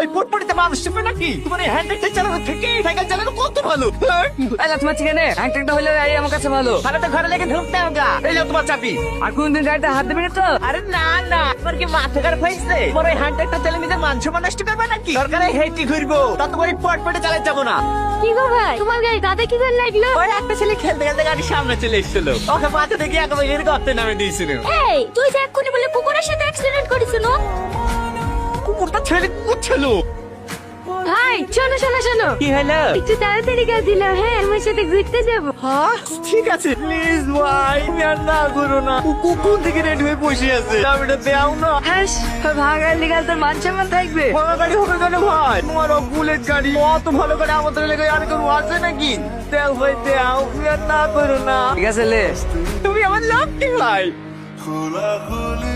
এই ফুটপাতে মানুষ চেপে নাকি? তোমার এই হ্যান্ডেলটা চালানো থেকে সাইকেল চালানো কত ভালো। আচ্ছা তোমার চিকেনে হ্যাংট্যাংটা হলে এই আমার কাছে ভালো। তাহলে তো ঘরে লেগে ঢুকতে হোগা। এই যাও তোমার চাবি। আর কোনদিন গাড়িতে হাত দেবে না তো? আরে না না, তোমার কি মাথা খারাপ হয়েছে? তোমার এই হ্যান্ডেলটা চালিয়ে নিজের মান সম্মান নষ্ট করবে নাকি? সরকারে হেঁটে ঘুরবো, তা তোমার এই ফুটপাতে চালাই যাবো না। কি গো ভাই, তোমার গাড়ি দাদা কি করে লাগলো? ওই একটা ছেলে খেলতে খেলতে গাড়ির সামনে চলে এসেছিল, ওকে মাথা থেকে একেবারে গর্তে নামে দিয়েছিল। এই তুই যে এক্ষুনি বলে কুকুরের সাথে অ্যাক্সিডেন্ট করেছিল। কুকুরটা ছেলে কুকুর ছিল। ভাই শোনো শোনো শোনো, কি হলো? একটু তাড়াতাড়ি গাড়ি দিলাম। হ্যাঁ আমার সাথে ঘুরতে যাবো। হ্যাঁ ঠিক আছে, প্লিজ ভাই তুমি আর না করো না। কুকুর থেকে রেডি হয়ে বসে আছে, চাবিটা দেও না। হ্যাঁ ভাঙার লিগাল তোর মান সম্মান থাকবে। ভাঙা গাড়ি হবে কেন ভাই? তোমার বুলেট গাড়ি অত ভালো গাড়ি আমাদের লেগে আর কোনো আছে নাকি? দেও ভাই দেও, তুমি আর না করো না। ঠিক আছে লে। তুমি আমার লাভ কি ভাই? খোলা খুলি